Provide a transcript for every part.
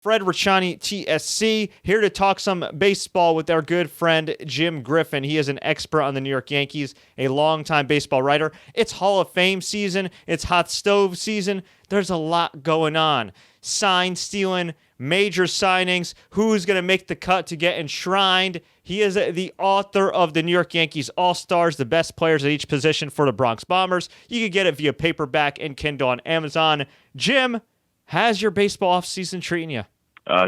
Fred Richani, TSC, here to talk some baseball with our good friend Jim Griffin. He is an expert on the New York Yankees, a longtime baseball writer. It's Hall of Fame season. It's hot stove season. There's a lot going on. Sign stealing, major signings, who's going to make the cut to get enshrined. He is the author of the New York Yankees All-Stars, the best players at each position for the Bronx Bombers. You can get it via paperback and Kindle on Amazon. Jim, how's your baseball offseason treating you?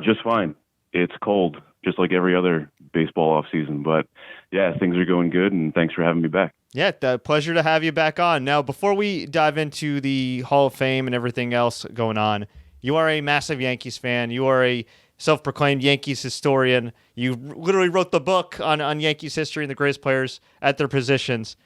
Just fine. It's cold, just like every other baseball offseason. But, yeah, things are going good, and thanks for having me back. Yeah, pleasure to have you back on. Now, before we dive into the Hall of Fame and everything else going on, you are a massive Yankees fan. You are a self-proclaimed Yankees historian. You literally wrote the book on Yankees history and the greatest players at their positions.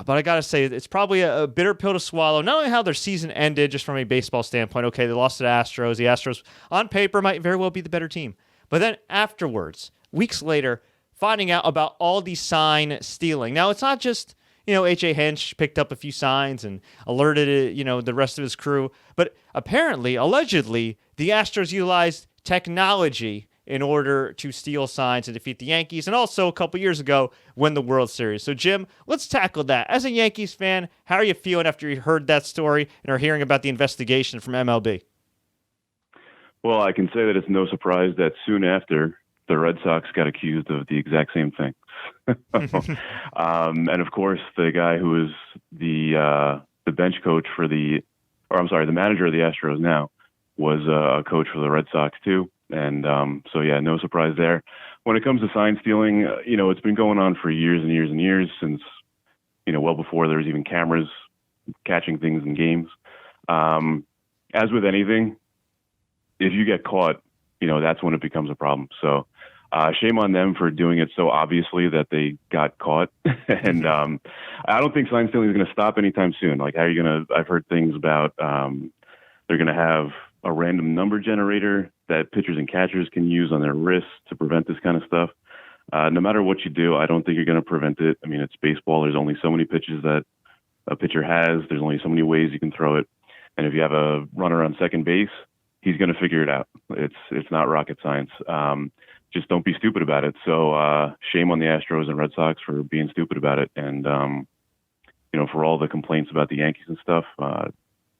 But I got to say, it's probably a bitter pill to swallow. Not only how their season ended, just from a baseball standpoint. Okay, they lost to the Astros. The Astros, on paper, might very well be the better team. But then afterwards, weeks later, finding out about all the sign stealing. Now, it's not just, H.A. Hinch picked up a few signs and alerted, the rest of his crew. But apparently, allegedly, the Astros utilized technology in order to steal signs and defeat the Yankees, and also a couple years ago win the World Series. So, Jim, let's tackle that. As a Yankees fan, how are you feeling after you heard that story and are hearing about the investigation from MLB? Well, I can say that it's no surprise that soon after, the Red Sox got accused of the exact same thing. And, of course, the guy who is the bench coach for the manager of the Astros now was a coach for the Red Sox, too. And so, yeah, no surprise there. When it comes to sign stealing, it's been going on for years and years and years since, well before there was even cameras catching things in games. As with anything, if you get caught, that's when it becomes a problem. So shame on them for doing it so obviously that they got caught. And I don't think sign stealing is going to stop anytime soon. Like, I've heard things about they're going to have a random number generator that pitchers and catchers can use on their wrists to prevent this kind of stuff. No matter what you do, I don't think you're going to prevent it. I mean, it's baseball. There's only so many pitches that a pitcher has. There's only so many ways you can throw it. And if you have a runner on second base, he's going to figure it out. It's not rocket science. Just don't be stupid about it. So shame on the Astros and Red Sox for being stupid about it. And, for all the complaints about the Yankees and stuff,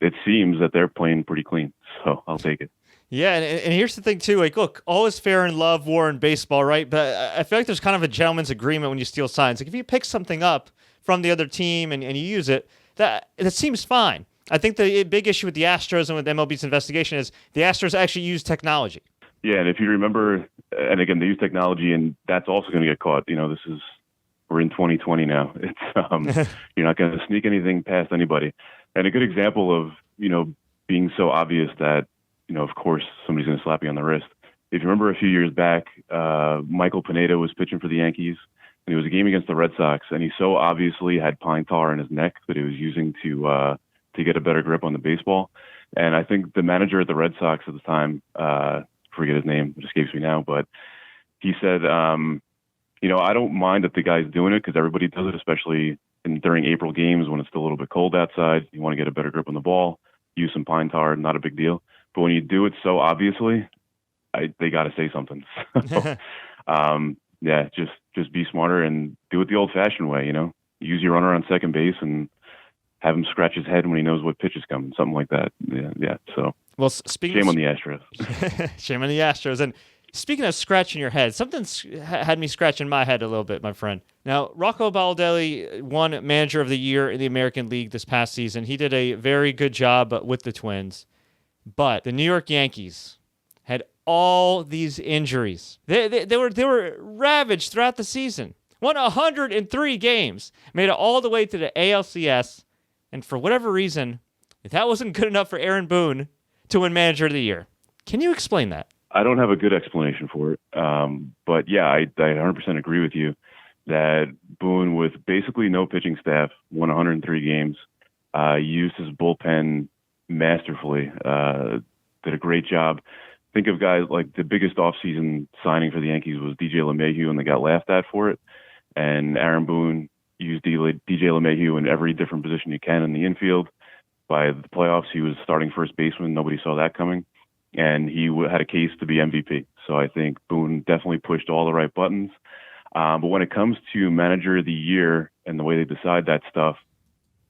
it seems that they're playing pretty clean. So I'll take it. Yeah, and here's the thing, too. Like, look, all is fair in love, war, and baseball, right? But I feel like there's kind of a gentleman's agreement when you steal signs. Like, if you pick something up from the other team and you use it, that seems fine. I think the big issue with the Astros and with MLB's investigation is the Astros actually use technology. Yeah, and if you remember, and again, they use technology, and that's also going to get caught. We're in 2020 now. It's you're not going to sneak anything past anybody. And a good example of, being so obvious that, of course, somebody's going to slap you on the wrist. If you remember a few years back, Michael Pineda was pitching for the Yankees, and it was a game against the Red Sox, and he so obviously had pine tar in his neck that he was using to get a better grip on the baseball. And I think the manager at the Red Sox at the time, forget his name, it escapes me now, but he said, I don't mind that the guy's doing it because everybody does it, especially during April games when it's still a little bit cold outside. You want to get a better grip on the ball, use some pine tar, not a big deal. But when you do it so obviously, they got to say something. So, yeah, just be smarter and do it the old-fashioned way, Use your runner on second base and have him scratch his head when he knows what pitch is coming, something like that. Yeah. So, well, shame on the Astros. Shame on the Astros. And speaking of scratching your head, something's had me scratching my head a little bit, my friend. Now, Rocco Baldelli won Manager of the Year in the American League this past season. He did a very good job with the Twins. But the New York Yankees had all these injuries. They were ravaged throughout the season. Won 103 games. Made it all the way to the ALCS. And for whatever reason, that wasn't good enough for Aaron Boone to win Manager of the Year. Can you explain that? I don't have a good explanation for it. But yeah, I 100% agree with you that Boone, with basically no pitching staff, won 103 games, used his bullpen masterfully, did a great job. Think of guys like the biggest offseason signing for the Yankees was DJ LeMahieu, and they got laughed at for it. And Aaron Boone used DJ LeMahieu in every different position you can in the infield. By the playoffs, he was starting first baseman. Nobody saw that coming. and he had a case to be MVP. So I think Boone definitely pushed all the right buttons. But when it comes to manager of the year and the way they decide that stuff,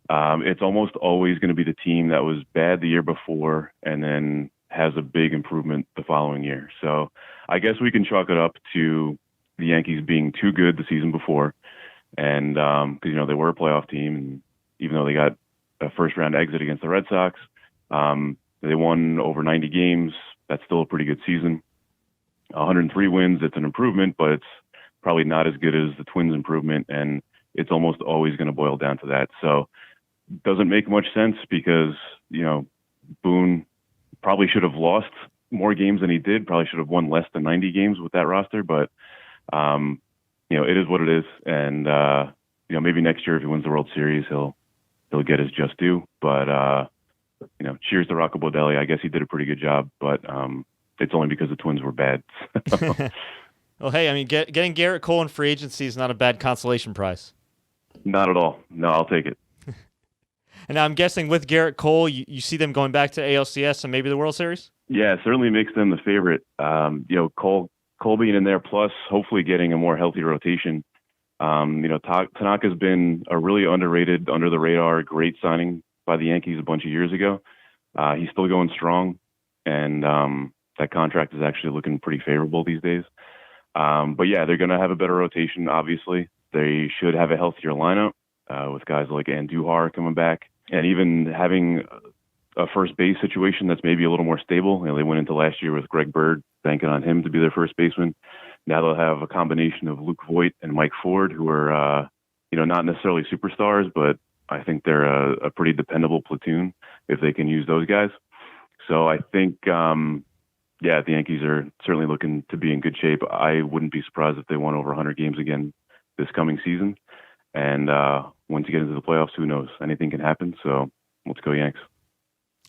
it's almost always going to be the team that was bad the year before and then has a big improvement the following year. So I guess we can chalk it up to the Yankees being too good the season before. And because, they were a playoff team, and even though they got a first-round exit against the Red Sox, they won over 90 games. That's still a pretty good season. 103 wins, it's an improvement, but it's probably not as good as the Twins' improvement, and it's almost always going to boil down to that. So it doesn't make much sense because, Boone probably should have lost more games than he did, probably should have won less than 90 games with that roster, but it is what it is. And, maybe next year if he wins the World Series, he'll get his just due. But, cheers to Rocco Baldelli. I guess he did a pretty good job, but it's only because the Twins were bad. Well, hey, getting Garrett Cole in free agency is not a bad consolation prize. Not at all. No, I'll take it. And I'm guessing with Garrett Cole, you see them going back to ALCS and maybe the World Series? Yeah, it certainly makes them the favorite. Cole being in there, plus hopefully getting a more healthy rotation. Tanaka's been a really underrated, under the radar, great signing by the Yankees a bunch of years ago. He's still going strong, and that contract is actually looking pretty favorable these days. But yeah, they're going to have a better rotation, obviously. They should have a healthier lineup with guys like Andujar coming back, and even having a first base situation that's maybe a little more stable. They went into last year with Greg Bird, banking on him to be their first baseman. Now they'll have a combination of Luke Voit and Mike Ford, who are, not necessarily superstars, but I think they're a pretty dependable platoon if they can use those guys. So I think, the Yankees are certainly looking to be in good shape. I wouldn't be surprised if they won over 100 games again this coming season. And once you get into the playoffs, who knows? Anything can happen. So let's go Yanks.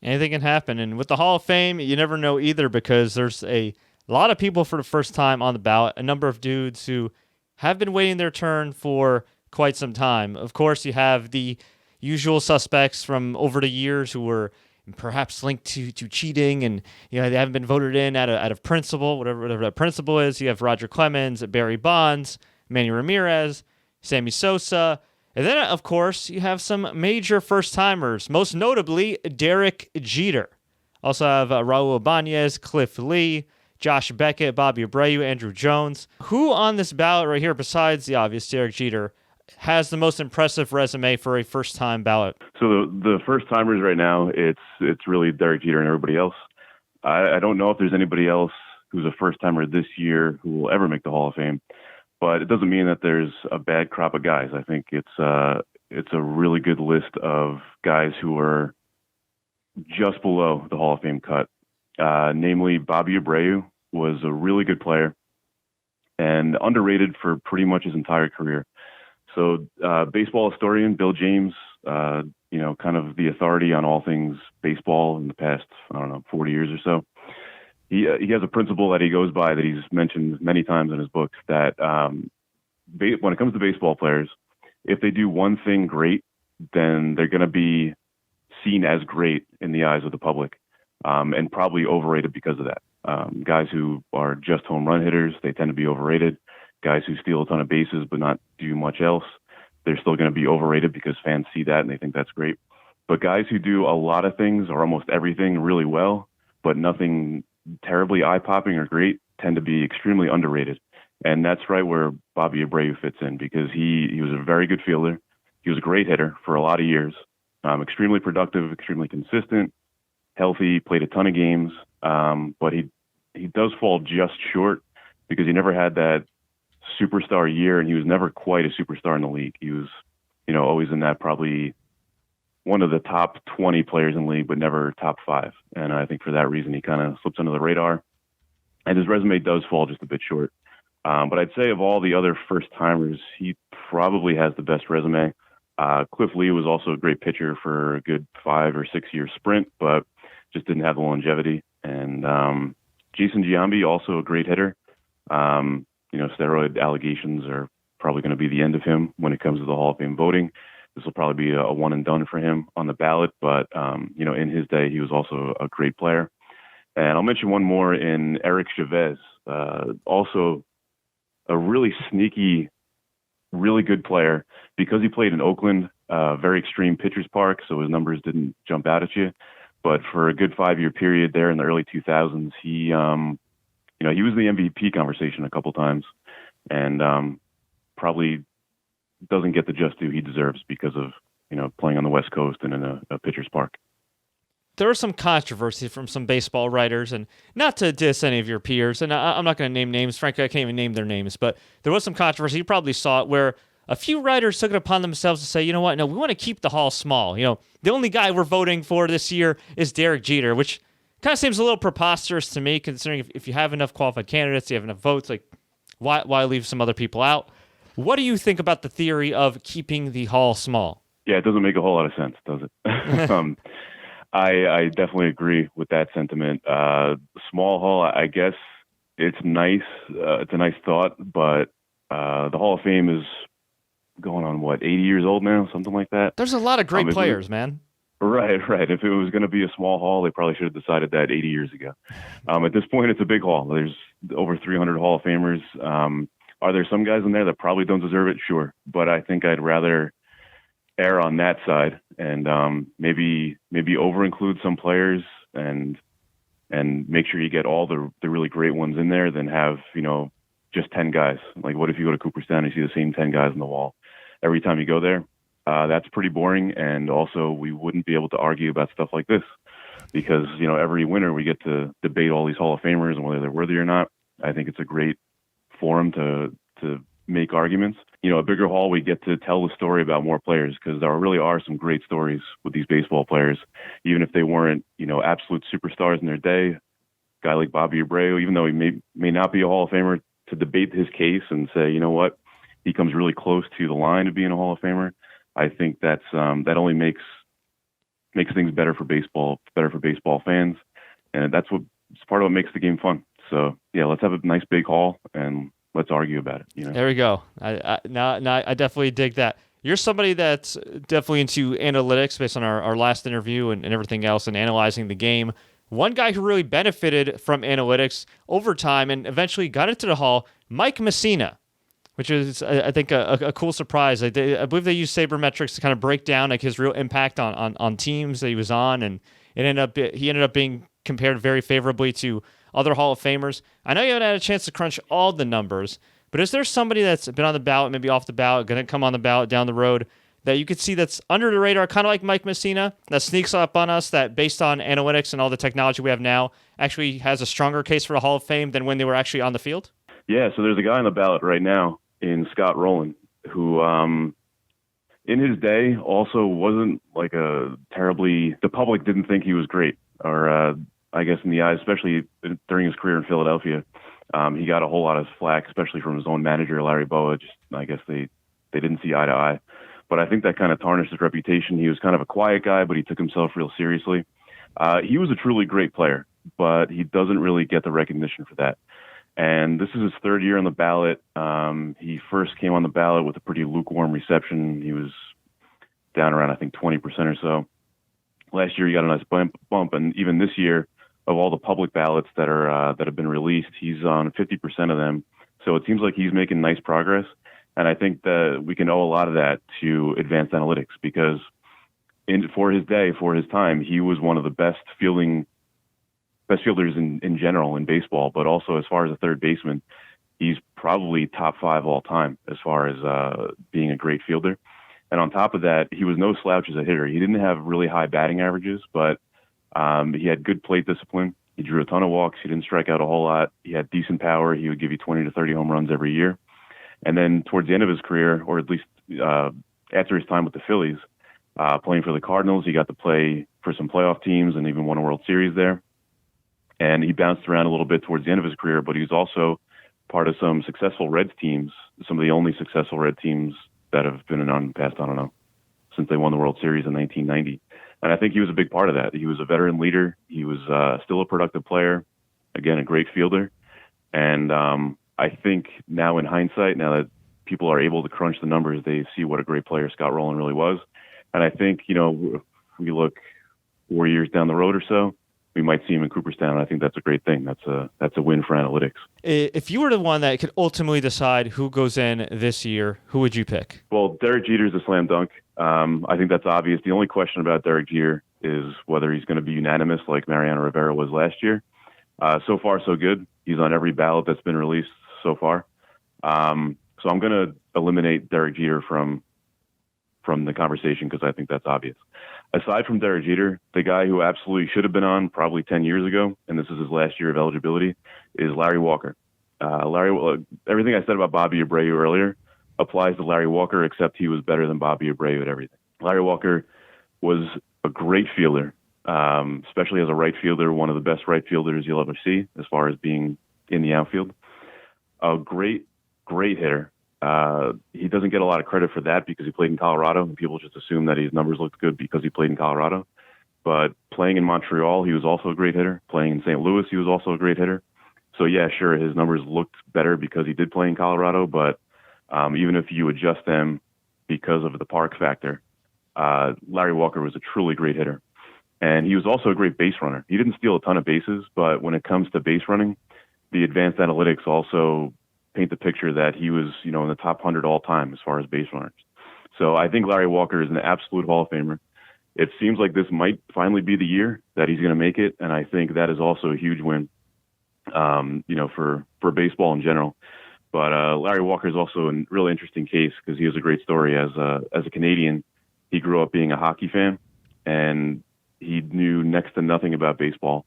Anything can happen. And with the Hall of Fame, you never know either, because there's a lot of people for the first time on the ballot, a number of dudes who have been waiting their turn for quite some time. Of course, you have the usual suspects from over the years who were perhaps linked to cheating, and they haven't been voted in out of principle, whatever that principle is. You have Roger Clemens, Barry Bonds, Manny Ramirez, Sammy Sosa, and then, of course, you have some major first-timers, most notably Derek Jeter. Also have Raul Ibanez, Cliff Lee, Josh Beckett, Bobby Abreu, Andrew Jones. Who on this ballot right here, besides the obvious Derek Jeter, has the most impressive resume for a first-time ballot? So the first-timers right now, it's really Derek Jeter and everybody else. I don't know if there's anybody else who's a first-timer this year who will ever make the Hall of Fame, but it doesn't mean that there's a bad crop of guys. I think it's a really good list of guys who are just below the Hall of Fame cut. Namely, Bobby Abreu was a really good player and underrated for pretty much his entire career. So baseball historian Bill James, kind of the authority on all things baseball in the past, 40 years or so. He has a principle that he goes by that he's mentioned many times in his books, that when it comes to baseball players, if they do one thing great, then they're going to be seen as great in the eyes of the public, and probably overrated because of that. Guys who are just home run hitters, they tend to be overrated. Guys who steal a ton of bases but not do much else, they're still going to be overrated because fans see that and they think that's great. But guys who do a lot of things or almost everything really well, but nothing terribly eye-popping or great, tend to be extremely underrated. And that's right where Bobby Abreu fits in, because he was a very good fielder. He was a great hitter for a lot of years, extremely productive, extremely consistent, healthy, played a ton of games. But he does fall just short because he never had that superstar year, and he was never quite a superstar in the league. He was, always in that probably one of the top 20 players in the league, but never top 5. And I think for that reason, he kind of slips under the radar. And his resume does fall just a bit short. But I'd say of all the other first-timers, he probably has the best resume. Cliff Lee was also a great pitcher for a good 5 or 6 year sprint, but just didn't have the longevity. And Jason Giambi, also a great hitter. Steroid allegations are probably going to be the end of him when it comes to the Hall of Fame voting. This will probably be a one and done for him on the ballot, but in his day, he was also a great player. And I'll mention one more in Eric Chavez, also a really sneaky, really good player because he played in Oakland, very extreme pitcher's park, so his numbers didn't jump out at you. But for a good 5-year period there in the early 2000s, he was in the MVP conversation a couple times, and probably doesn't get the just due he deserves because of playing on the West Coast and in a pitcher's park. There was some controversy from some baseball writers, and not to diss any of your peers, and I'm not going to name names. Frankly, I can't even name their names, but there was some controversy. You probably saw it where a few writers took it upon themselves to say, you know what, no, we want to keep the Hall small. The only guy we're voting for this year is Derek Jeter, which kind of seems a little preposterous to me, considering if you have enough qualified candidates, you have enough votes, like why leave some other people out? What do you think about the theory of keeping the Hall small? Yeah, it doesn't make a whole lot of sense, does it? I definitely agree with that sentiment. Small Hall, I guess it's nice. It's a nice thought, but the Hall of Fame is going on, 80 years old now, something like that? There's a lot of great players, man. Right. If it was going to be a small hall, they probably should have decided that 80 years ago. At this point, it's a big hall. There's over 300 Hall of Famers. Are there some guys in there that probably don't deserve it? Sure. But I think I'd rather err on that side and maybe over-include some players and make sure you get all the really great ones in there than have, just 10 guys. Like, what if you go to Cooperstown and you see the same 10 guys on the wall every time you go there? That's pretty boring, and also we wouldn't be able to argue about stuff like this because, every winter we get to debate all these Hall of Famers and whether they're worthy or not. I think it's a great forum to make arguments. A bigger hall, we get to tell the story about more players because there really are some great stories with these baseball players, even if they weren't, absolute superstars in their day. A guy like Bobby Abreu, even though he may not be a Hall of Famer, to debate his case and say, you know what, he comes really close to the line of being a Hall of Famer. I think that only makes things better for baseball fans, and that's part of what makes the game fun. So yeah, let's have a nice big hall and let's argue about it. There we go. I definitely dig that. You're somebody that's definitely into analytics based on our last interview and everything else and analyzing the game. One guy who really benefited from analytics over time and eventually got into the Hall, Mike Messina, which is, I think, a cool surprise. I believe they used sabermetrics to kind of break down like his real impact on teams that he was on, and he ended up being compared very favorably to other Hall of Famers. I know you haven't had a chance to crunch all the numbers, but is there somebody that's been on the ballot, maybe off the ballot, going to come on the ballot down the road that you could see that's under the radar, kind of like Mike Messina, that sneaks up on us, that based on analytics and all the technology we have now, actually has a stronger case for the Hall of Fame than when they were actually on the field? Yeah, so there's a guy on the ballot right now in Scott Rolen, who in his day also wasn't like the public didn't think he was great, or I guess in the eyes, especially during his career in Philadelphia, he got a whole lot of flack, especially from his own manager, Larry Bowa. Just, I guess they didn't see eye to eye. But I think that kind of tarnished his reputation. He was kind of a quiet guy, but he took himself real seriously. He was a truly great player, but he doesn't really get the recognition for that. And this is his third year on the ballot. He first came on the ballot with a pretty lukewarm reception. He was down around, I think, 20% or so. Last year, he got a nice bump, and even this year, of all the public ballots that have been released, he's on 50% of them. So it seems like he's making nice progress. And I think that we can owe a lot of that to advanced analytics because for his day, for his time, he was one of the best fielders in general in baseball, but also as far as a third baseman, he's probably top 5 all time as far as being a great fielder. And on top of that, he was no slouch as a hitter. He didn't have really high batting averages, but he had good plate discipline. He drew a ton of walks. He didn't strike out a whole lot. He had decent power. He would give you 20 to 30 home runs every year. And then towards the end of his career, or at least after his time with the Phillies, playing for the Cardinals, he got to play for some playoff teams and even won a World Series there. And he bounced around a little bit towards the end of his career, but he was also part of some successful Reds teams, some of the only successful Red teams that have been on past, I don't know, since they won the World Series in 1990. And I think he was a big part of that. He was a veteran leader. He was still a productive player, again, a great fielder. And I think now in hindsight, now that people are able to crunch the numbers, they see what a great player Scott Rolen really was. And I think, if we look 4 years down the road or so, we might see him in Cooperstown. I think that's a great thing. That's a win for analytics. If you were the one that could ultimately decide who goes in this year, who would you pick? Well, Derek Jeter's a slam dunk. I think that's obvious. The only question about Derek Jeter is whether he's going to be unanimous like Mariano Rivera was last year. So far, so good. He's on every ballot that's been released so far. So I'm going to eliminate Derek Jeter from the conversation because I think that's obvious. Aside from Derek Jeter, the guy who absolutely should have been on probably 10 years ago, and this is his last year of eligibility, is Larry Walker. Everything I said about Bobby Abreu earlier applies to Larry Walker, except he was better than Bobby Abreu at everything. Larry Walker was a great fielder, especially as a right fielder, one of the best right fielders you'll ever see as far as being in the outfield. A great hitter. He doesn't get a lot of credit for that because he played in Colorado, and people just assume that his numbers looked good because he played in Colorado. But playing in Montreal, he was also a great hitter. Playing in St. Louis, he was also a great hitter. So yeah, sure, his numbers looked better because he did play in Colorado, but even if you adjust them because of the park factor, Larry Walker was a truly great hitter. And he was also a great base runner. He didn't steal a ton of bases, but when it comes to base running, the advanced analytics also paint the picture that he was, in the top 100 all time as far as base runners. So I think Larry Walker is an absolute Hall of Famer. It seems like this might finally be the year that he's going to make it, and I think that is also a huge win, for baseball in general. But Larry Walker is also a really interesting case because he has a great story. As a Canadian, he grew up being a hockey fan, and he knew next to nothing about baseball.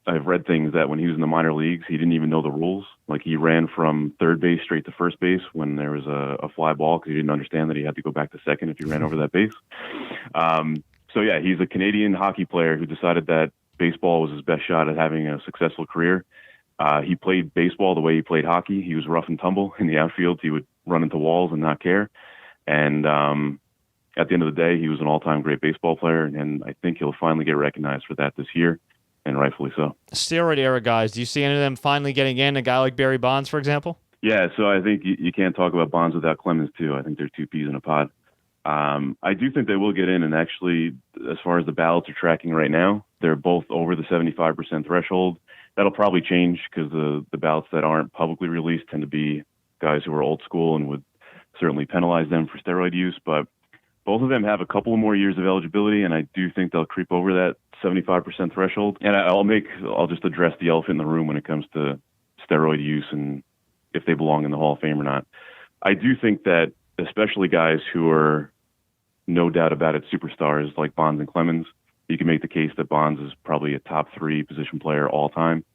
I've read things that when he was in the minor leagues, he didn't even know the rules. Like he ran from third base straight to first base when there was a fly ball because he didn't understand that he had to go back to second if he ran over that base. So yeah, he's a Canadian hockey player who decided that baseball was his best shot at having a successful career. He played baseball the way he played hockey. He was rough and tumble in the outfield. He would run into walls and not care. And at the end of the day, he was an all-time great baseball player, and I think he'll finally get recognized for that this year. And rightfully so. Steroid era guys, do you see any of them finally getting in? A guy like Barry Bonds, for example? Yeah, so I think you can't talk about Bonds without Clemens, too. I think they're two peas in a pod. I do think they will get in, and actually, as far as the ballots are tracking right now, they're both over the 75% threshold. That'll probably change because the ballots that aren't publicly released tend to be guys who are old school and would certainly penalize them for steroid use, but both of them have a couple more years of eligibility, and I do think they'll creep over that 75% threshold. And I'll just address the elephant in the room when it comes to steroid use and if they belong in the Hall of Fame or not. I do think that especially guys who are no doubt about it superstars like Bonds and Clemens, you can make the case that Bonds is probably a top 3 position player all time.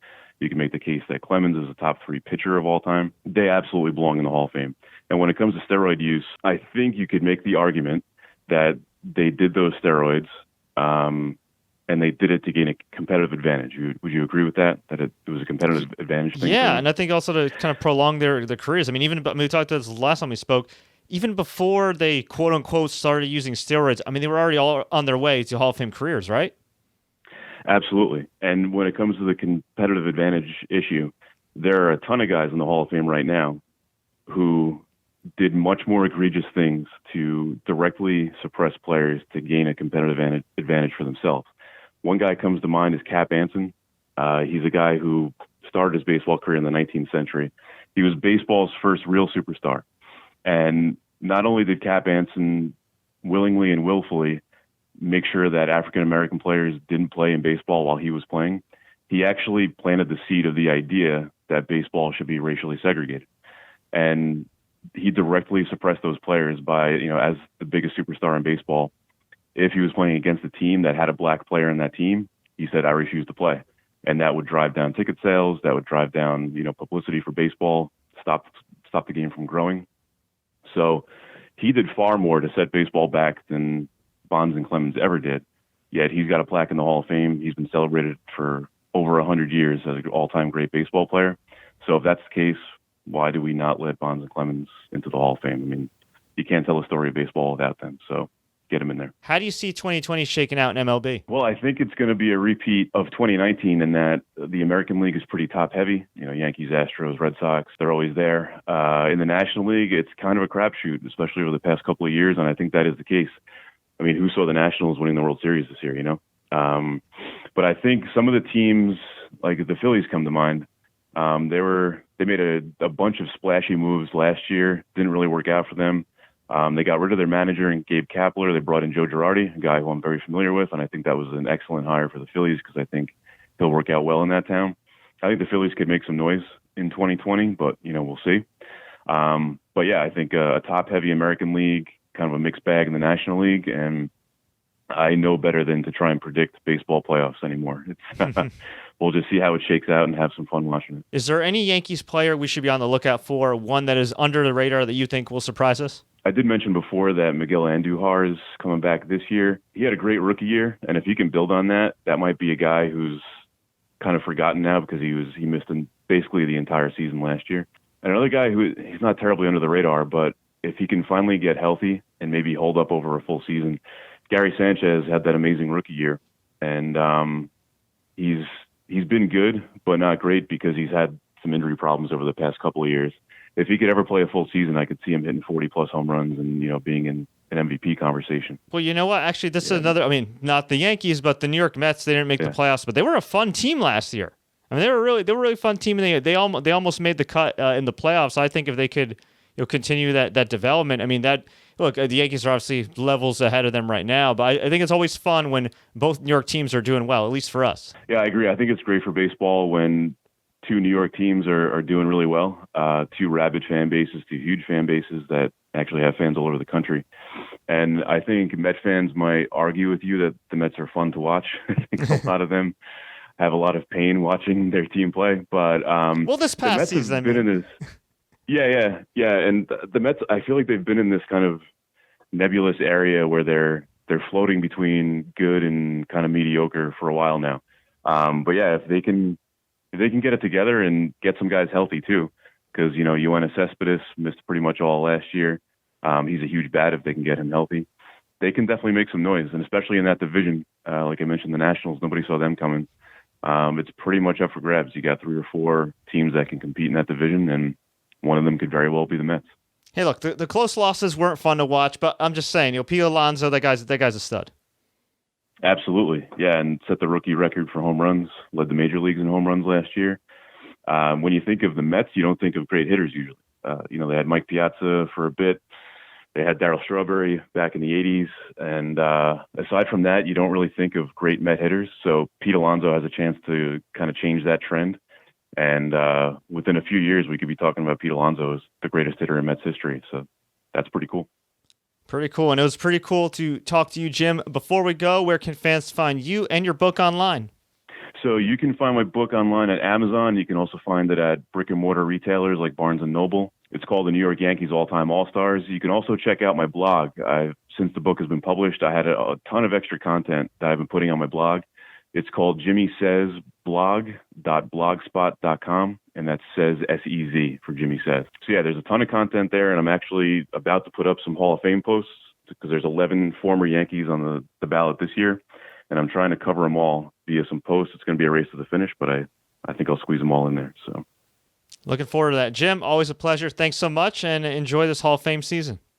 You can make the case that Clemens is a top 3 pitcher of all time. They absolutely belong in the Hall of Fame. And when it comes to steroid use, I think you could make the argument that they did those steroids, and they did it to gain a competitive advantage. Would you agree with that? That it was a competitive advantage thing? Yeah, and I think also to kind of prolong their careers. I mean, we talked about this last time we spoke. Even before they quote unquote started using steroids, I mean, they were already all on their way to Hall of Fame careers, right? Absolutely. And when it comes to the competitive advantage issue, there are a ton of guys in the Hall of Fame right now who did much more egregious things to directly suppress players to gain a competitive advantage for themselves. One guy comes to mind is Cap Anson. He's a guy who started his baseball career in the 19th century. He was baseball's first real superstar. And not only did Cap Anson willingly and willfully make sure that African-American players didn't play in baseball while he was playing, he actually planted the seed of the idea that baseball should be racially segregated. And he directly suppressed those players by, as the biggest superstar in baseball, if he was playing against a team that had a black player in that team, he said, I refuse to play. And that would drive down ticket sales. That would drive down, publicity for baseball, stop the game from growing. So he did far more to set baseball back than Bonds and Clemens ever did. Yet he's got a plaque in the Hall of Fame. He's been celebrated for over 100 years as an all-time great baseball player. So if that's the case, why do we not let Bonds and Clemens into the Hall of Fame? I mean, you can't tell a story of baseball without them. So get them in there. How do you see 2020 shaking out in MLB? Well, I think it's going to be a repeat of 2019 in that the American League is pretty top heavy. Yankees, Astros, Red Sox, they're always there. In the National League, it's kind of a crapshoot, especially over the past couple of years, and I think that is the case. I mean, who saw the Nationals winning the World Series this year, But I think some of the teams, like the Phillies come to mind. They made a bunch of splashy moves last year. Didn't really work out for them. They got rid of their manager and Gabe Kapler. They brought in Joe Girardi, a guy who I'm very familiar with, and I think that was an excellent hire for the Phillies because I think he'll work out well in that town. I think the Phillies could make some noise in 2020, but we'll see. But yeah, I think a top-heavy American League, kind of a mixed bag in the National League, and I know better than to try and predict baseball playoffs anymore. We'll just see how it shakes out and have some fun watching it. Is there any Yankees player we should be on the lookout for, one that is under the radar that you think will surprise us? I did mention before that Miguel Andujar is coming back this year. He had a great rookie year, and if he can build on that, that might be a guy who's kind of forgotten now because he missed basically the entire season last year. And another guy he's not terribly under the radar, but if he can finally get healthy and maybe hold up over a full season, Gary Sanchez had that amazing rookie year, and he's been good, but not great because he's had some injury problems over the past couple of years. If he could ever play a full season, I could see him hitting 40-plus home runs and, being in an MVP conversation. Well, you know what? Actually, this is another, not the Yankees, but the New York Mets, they didn't make the playoffs, but they were a fun team last year. They were a really fun team, and they almost made the cut in the playoffs. I think if they could continue that development, the Yankees are obviously levels ahead of them right now, but I think it's always fun when both New York teams are doing well, at least for us. Yeah, I agree. I think it's great for baseball when two New York teams are doing really well, two rabid fan bases, two huge fan bases that actually have fans all over the country. And I think Met fans might argue with you that the Mets are fun to watch. I think a lot of them have a lot of pain watching their team play. But this past season, been in this. Yeah. And the Mets, I feel like they've been in this kind of nebulous area where they're floating between good and kind of mediocre for a while now. But yeah, if they can get it together and get some guys healthy too, because Yoenis Cespedes missed pretty much all last year. He's a huge bat if they can get him healthy. They can definitely make some noise, and especially in that division, like I mentioned, the Nationals, nobody saw them coming. It's pretty much up for grabs. You got 3 or 4 teams that can compete in that division, and one of them could very well be the Mets. Hey, look, the close losses weren't fun to watch, but I'm just saying, Pete Alonso, that guy's a stud. Absolutely, yeah, and set the rookie record for home runs, led the major leagues in home runs last year. When you think of the Mets, you don't think of great hitters usually. They had Mike Piazza for a bit. They had Darryl Strawberry back in the 80s. And aside from that, you don't really think of great Met hitters. So Pete Alonso has a chance to kind of change that trend. And within a few years, we could be talking about Pete Alonso as the greatest hitter in Mets history. So that's pretty cool. Pretty cool. And it was pretty cool to talk to you, Jim. Before we go, where can fans find you and your book online? So you can find my book online at Amazon. You can also find it at brick-and-mortar retailers like Barnes & Noble. It's called The New York Yankees All-Time All-Stars. You can also check out my blog. Since the book has been published, I had a ton of extra content that I've been putting on my blog. It's called jimmysaysblog.blogspot.com, and that says S-E-Z for Jimmy Says. So yeah, there's a ton of content there, and I'm actually about to put up some Hall of Fame posts because there's 11 former Yankees on the ballot this year, and I'm trying to cover them all via some posts. It's going to be a race to the finish, but I think I'll squeeze them all in there. So, looking forward to that. Jim, always a pleasure. Thanks so much, and enjoy this Hall of Fame season.